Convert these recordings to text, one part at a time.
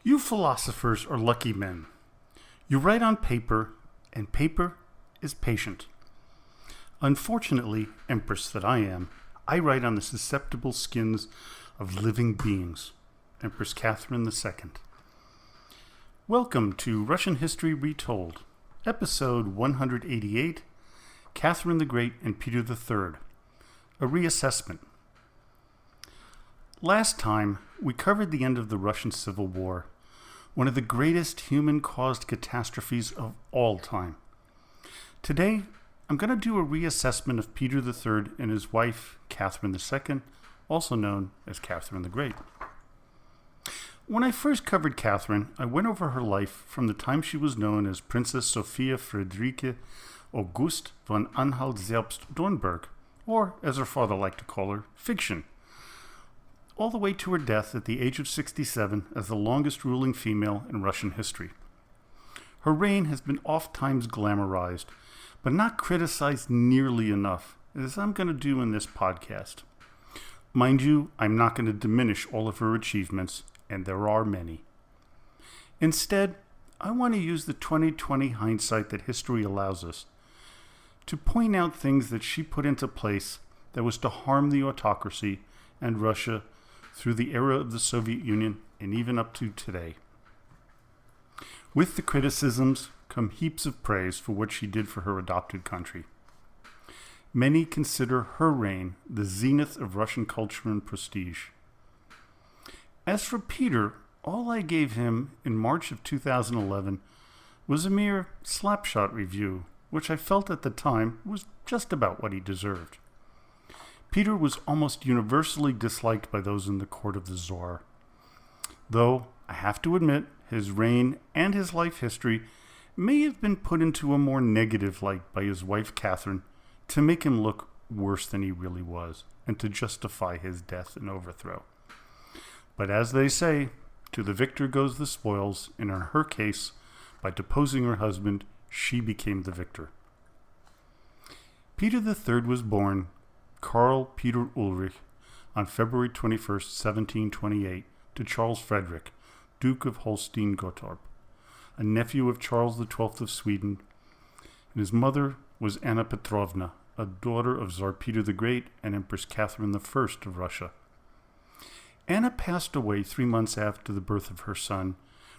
You philosophers are lucky men. You write on paper, and paper is patient. Unfortunately, Empress that I am, I write on the susceptible skins of living beings. Empress Catherine II. Welcome to Russian History Retold, episode 188, Catherine the Great and Peter III, a reassessment. Last time, we covered the end of the Russian Civil War, one of the greatest human-caused catastrophes of all time. Today, I'm going to do a reassessment of Peter III and his wife, Catherine II, also known as Catherine the Great. When I first covered Catherine, I went over her life from the time she was known as Princess Sophia Friederike August von Anhalt-Zerbst-Dornberg, or, as her father liked to call her, Fiction, all the way to her death at the age of 67 as the longest ruling female in Russian history. Her reign has been oft-times glamorized, but not criticized nearly enough, as I'm going to do in this podcast. Mind you, I'm not going to diminish all of her achievements, and there are many. Instead, I want to use the 20/20 hindsight that history allows us to point out things that she put into place that was to harm the autocracy and Russia through the era of the Soviet Union and even up to today. With the criticisms come heaps of praise for what she did for her adopted country. Many consider her reign the zenith of Russian culture and prestige. As for Peter, all I gave him in March of 2011 was a mere slapshot review, which I felt at the time was just about what he deserved. Peter was almost universally disliked by those in the court of the Tsar. Though, I have to admit, his reign and his life history may have been put into a more negative light by his wife Catherine to make him look worse than he really was, and to justify his death and overthrow. But as they say, to the victor goes the spoils, and in her case, by deposing her husband, she became the victor. Peter III was born Karl Peter Ulrich on February 21st, 1728, to Charles Frederick, Duke of Holstein-Gottorp, a nephew of Charles XII of Sweden, and his mother was Anna Petrovna, a daughter of Tsar Peter the Great and Empress Catherine I of Russia. Anna passed away 3 months after the birth of her son,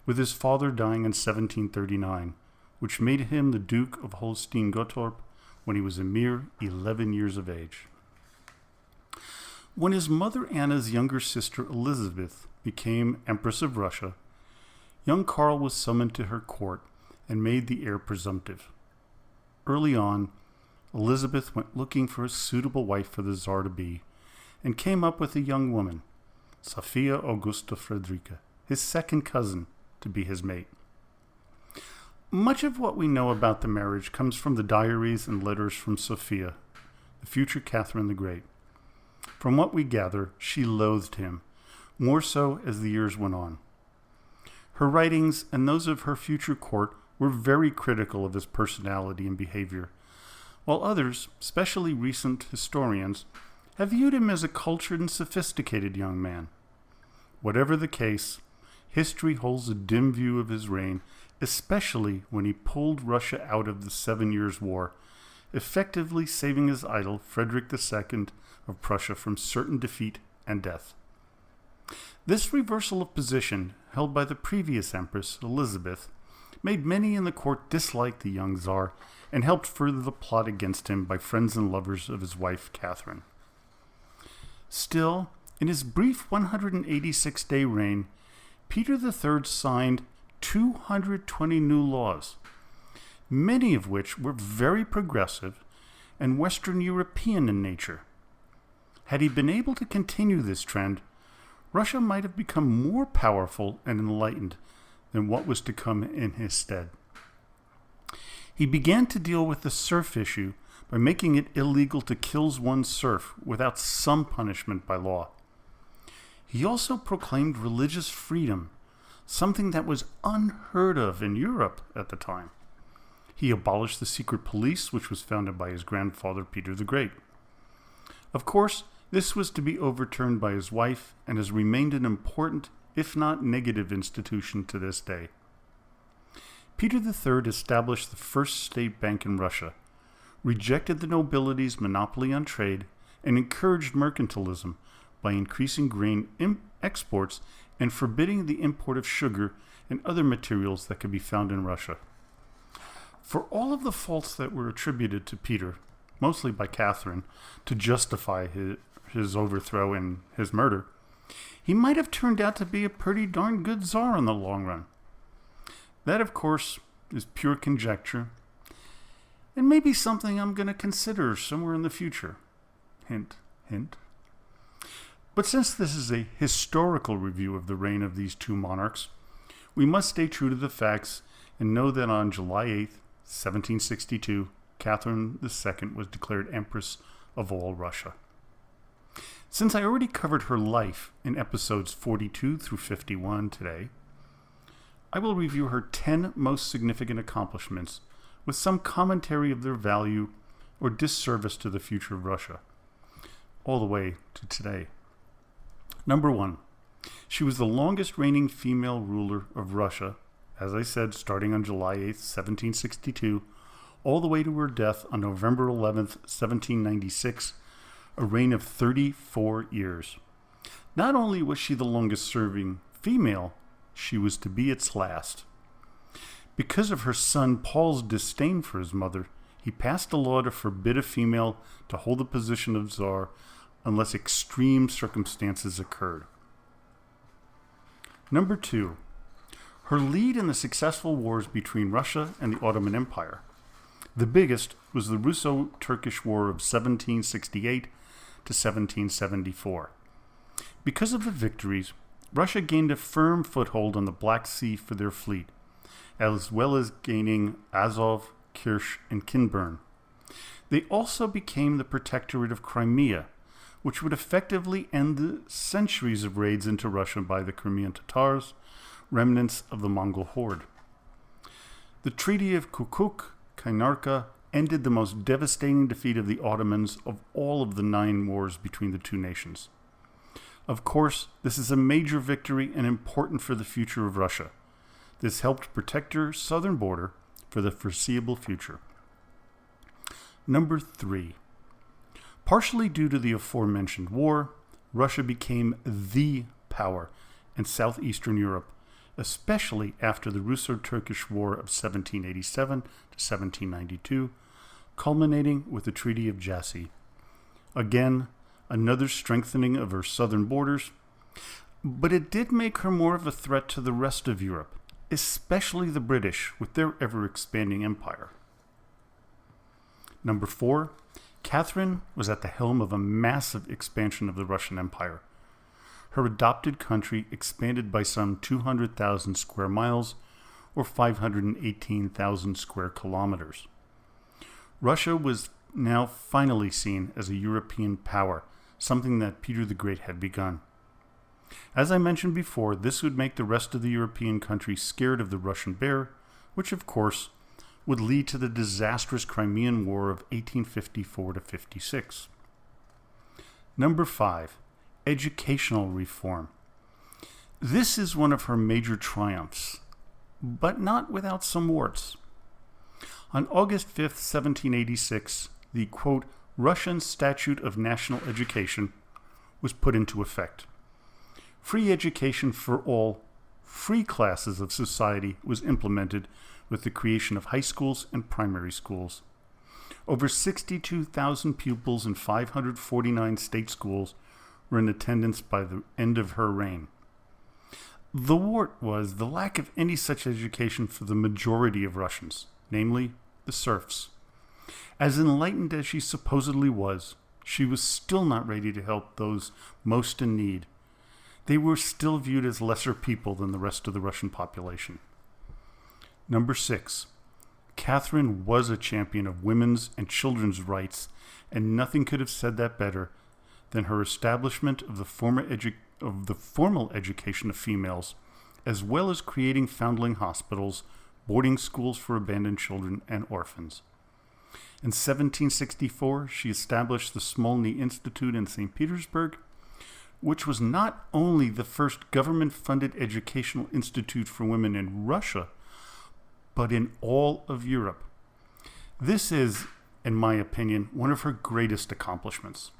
with his father dying in 1739, which made him the Duke of Holstein-Gottorp when he was a mere 11 years of age. When his mother Anna's younger sister Elizabeth became Empress of Russia, young Karl was summoned to her court and made the heir presumptive. Early on, Elizabeth went looking for a suitable wife for the Tsar to be, and came up with a young woman, Sophia Augusta Friederike, his second cousin, to be his mate. Much of what we know about the marriage comes from the diaries and letters from Sophia, the future Catherine the Great. From what we gather, she loathed him, more so as the years went on. Her writings and those of her future court were very critical of his personality and behavior, while others, especially recent historians, have viewed him as a cultured and sophisticated young man. Whatever the case, history holds a dim view of his reign, especially when he pulled Russia out of the 7 Years' War, effectively saving his idol Frederick II of Prussia from certain defeat and death. This reversal of position, held by the previous Empress, Elizabeth, made many in the court dislike the young Tsar and helped further the plot against him by friends and lovers of his wife Catherine. Still, in his brief 186-day reign, Peter III signed 220 new laws, many of which were very progressive and Western European in nature. Had he been able to continue this trend, Russia might have become more powerful and enlightened than what was to come in his stead. He began to deal with the serf issue by making it illegal to kill one's serf without some punishment by law. He also proclaimed religious freedom, something that was unheard of in Europe at the time. He abolished the secret police, which was founded by his grandfather Peter the Great. Of course, This was to be overturned by his wife and has remained an important, if not negative, institution to this day. Peter III established the first state bank in Russia, rejected the nobility's monopoly on trade, and encouraged mercantilism by increasing grain exports and forbidding the import of sugar and other materials that could be found in Russia. For all of the faults that were attributed to Peter, mostly by Catherine, to justify his overthrow and his murder, he might have turned out to be a pretty darn good czar in the long run. That, of course, is pure conjecture, and maybe something I'm going to consider somewhere in the future. Hint, hint. But since this is a historical review of the reign of these two monarchs, we must stay true to the facts and know that on July 8th, 1762, Catherine II was declared Empress of all Russia. Since I already covered her life in episodes 42 through 51 today, I will review her 10 most significant accomplishments with some commentary of their value or disservice to the future of Russia, all the way to today. Number 1, she was the longest reigning female ruler of Russia, as I said, starting on July 8th, 1762, all the way to her death on November 11th, 1796, a reign of 34 years. Not only was she the longest serving female, she was to be its last. Because of her son Paul's disdain for his mother, he passed a law to forbid a female to hold the position of czar unless extreme circumstances occurred. Number 2, her lead in the successful wars between Russia and the Ottoman Empire. The biggest was the Russo-Turkish War of 1768 to 1774. Because of the victories, Russia gained a firm foothold on the Black Sea for their fleet, as well as gaining Azov, Kerch, and Kinburn. They also became the protectorate of Crimea, which would effectively end the centuries of raids into Russia by the Crimean Tatars, remnants of the Mongol horde. The Treaty of Kukuk-Kainarka ended the most devastating defeat of the Ottomans of all of the 9 wars between the two nations. Of course, this is a major victory and important for the future of Russia. This helped protect her southern border for the foreseeable future. Number 3. Partially due to the aforementioned war, Russia became the power in southeastern Europe, especially after the Russo-Turkish War of 1787 to 1792, culminating with the Treaty of Jassy. Again, another strengthening of her southern borders, but it did make her more of a threat to the rest of Europe, especially the British with their ever-expanding empire. Number 4, Catherine was at the helm of a massive expansion of the Russian Empire. Her adopted country expanded by some 200,000 square miles, or 518,000 square kilometers. Russia was now finally seen as a European power, something that Peter the Great had begun. As I mentioned before, this would make the rest of the European countries scared of the Russian bear, which of course would lead to the disastrous Crimean War of 1854 to 56. Number 5, educational reform. This is one of her major triumphs, but not without some warts. On August 5th, 1786, the, quote, Russian Statute of National Education was put into effect. Free education for all free classes of society was implemented with the creation of high schools and primary schools. Over 62,000 pupils in 549 state schools were in attendance by the end of her reign. The wart was the lack of any such education for the majority of Russians, namely the serfs. As enlightened as she supposedly was, she was still not ready to help those most in need. They were still viewed as lesser people than the rest of the Russian population. Number 6. Catherine was a champion of women's and children's rights, and nothing could have said that better than her establishment of the formal education of females, as well as creating foundling hospitals, boarding schools for abandoned children and orphans. In 1764, she established the Smolny Institute in St. Petersburg, which was not only the first government-funded educational institute for women in Russia, but in all of Europe. This is, in my opinion, one of her greatest accomplishments.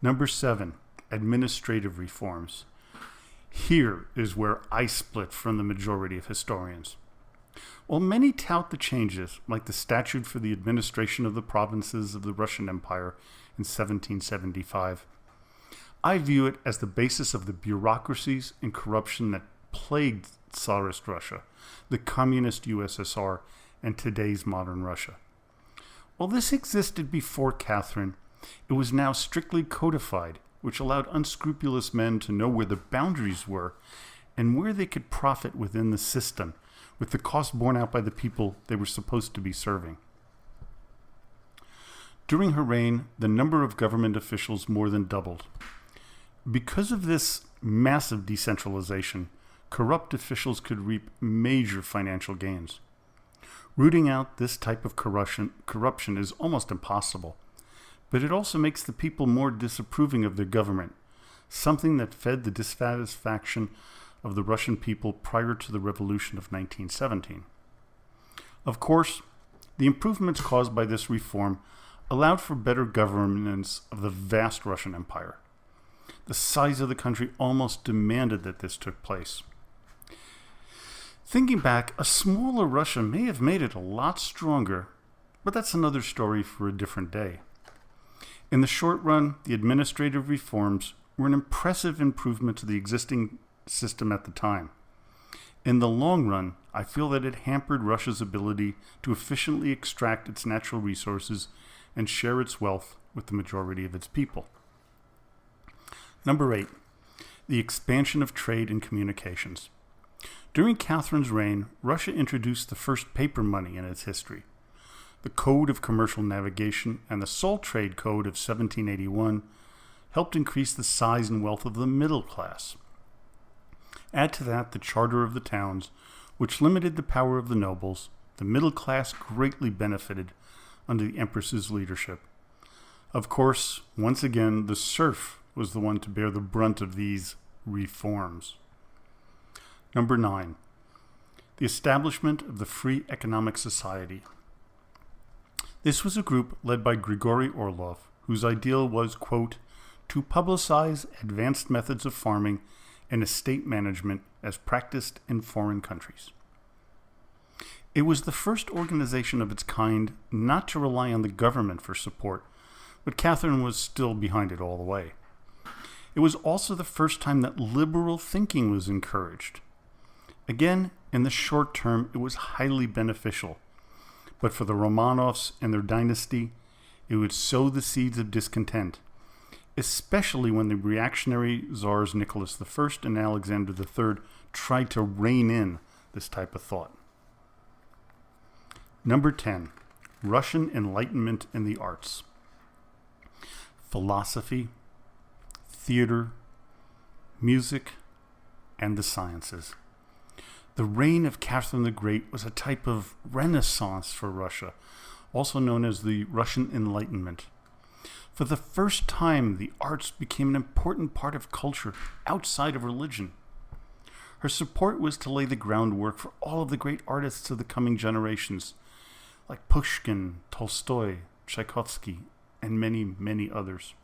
Number 7, administrative reforms. Here is where I split from the majority of historians. While many tout the changes, like the statute for the administration of the provinces of the Russian Empire in 1775, I view it as the basis of the bureaucracies and corruption that plagued Tsarist Russia, the communist USSR, and today's modern Russia. While this existed before Catherine, it was now strictly codified, which allowed unscrupulous men to know where the boundaries were and where they could profit within the system, with the cost borne out by the people they were supposed to be serving. During her reign, the number of government officials more than doubled. Because of this massive decentralization, corrupt officials could reap major financial gains. Rooting out this type of corruption is almost impossible, but it also makes the people more disapproving of their government, something that fed the dissatisfaction of the Russian people prior to the revolution of 1917. Of course, the improvements caused by this reform allowed for better governance of the vast Russian Empire. The size of the country almost demanded that this took place. Thinking back, a smaller Russia may have made it a lot stronger, but that's another story for a different day. In the short run, the administrative reforms were an impressive improvement to the existing system at the time. In the long run, I feel that it hampered Russia's ability to efficiently extract its natural resources and share its wealth with the majority of its people. Number 8, the expansion of trade and communications. During Catherine's reign, Russia introduced the first paper money in its history. The Code of Commercial Navigation and the Salt Trade Code of 1781 helped increase the size and wealth of the middle class. Add to that the Charter of the Towns, which limited the power of the nobles. The middle class greatly benefited under the Empress's leadership. Of course, once again, the serf was the one to bear the brunt of these reforms. Number 9, the establishment of the Free Economic Society. This was a group led by Grigory Orlov, whose ideal was, quote, to publicize advanced methods of farming and estate management as practiced in foreign countries. It was the first organization of its kind not to rely on the government for support, but Catherine was still behind it all the way. It was also the first time that liberal thinking was encouraged. Again, in the short term, it was highly beneficial, but for the Romanovs and their dynasty, it would sow the seeds of discontent, especially when the reactionary czars Nicholas I and Alexander III tried to rein in this type of thought. Number 10, Russian Enlightenment in the arts. Philosophy, theater, music, and the sciences. The reign of Catherine the Great was a type of renaissance for Russia, also known as the Russian Enlightenment. For the first time, the arts became an important part of culture outside of religion. Her support was to lay the groundwork for all of the great artists of the coming generations, like Pushkin, Tolstoy, Tchaikovsky, and many, many others.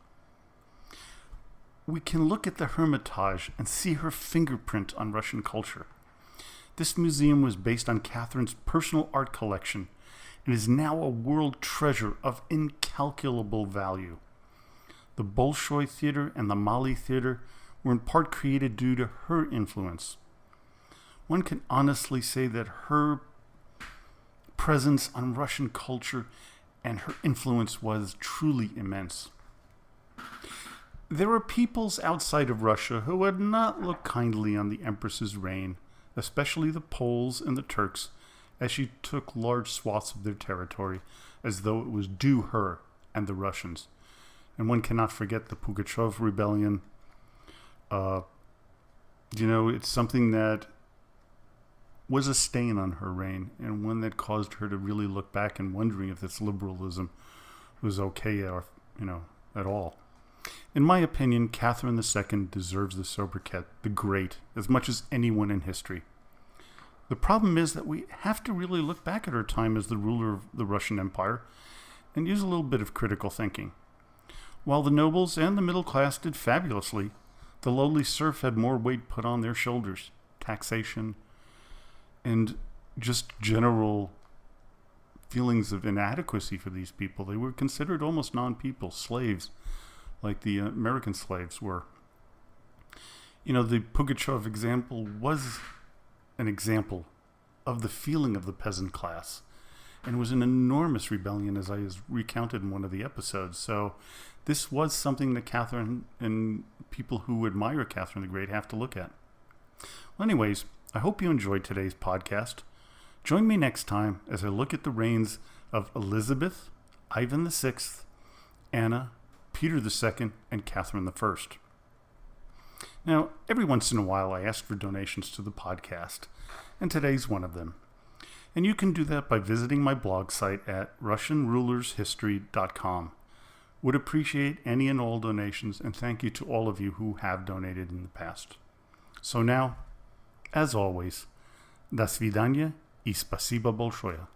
We can look at the Hermitage and see her fingerprint on Russian culture. This museum was based on Catherine's personal art collection and is now a world treasure of incalculable value. The Bolshoi Theater and the Mali Theater were in part created due to her influence. One can honestly say that her presence on Russian culture and her influence was truly immense. There are peoples outside of Russia who would not look kindly on the Empress's reign, especially the Poles and the Turks, as she took large swaths of their territory as though it was due her and the Russians. And one cannot forget the Pugachev rebellion. It's something that was a stain on her reign, and one that caused her to really look back and wondering if this liberalism was okay or, at all. In my opinion, Catherine II deserves the sobriquet, the Great, as much as anyone in history. The problem is that we have to really look back at her time as the ruler of the Russian Empire and use a little bit of critical thinking. While the nobles and the middle class did fabulously, the lowly serf had more weight put on their shoulders, taxation, and just general feelings of inadequacy for these people. They were considered almost non-people, slaves, like the American slaves were. The Pugachev example was an example of the feeling of the peasant class, and was an enormous rebellion, as I recounted in one of the episodes. So this was something that Catherine and people who admire Catherine the Great have to look at. Well, anyways, I hope you enjoyed today's podcast. Join me next time as I look at the reigns of Elizabeth, Ivan VI, Anna, Peter II, and Catherine I. Now, every once in a while I ask for donations to the podcast, and today's one of them. And you can do that by visiting my blog site at RussianRulersHistory.com. Would appreciate any and all donations, and thank you to all of you who have donated in the past. So now, as always, до свидания и спасибо большое.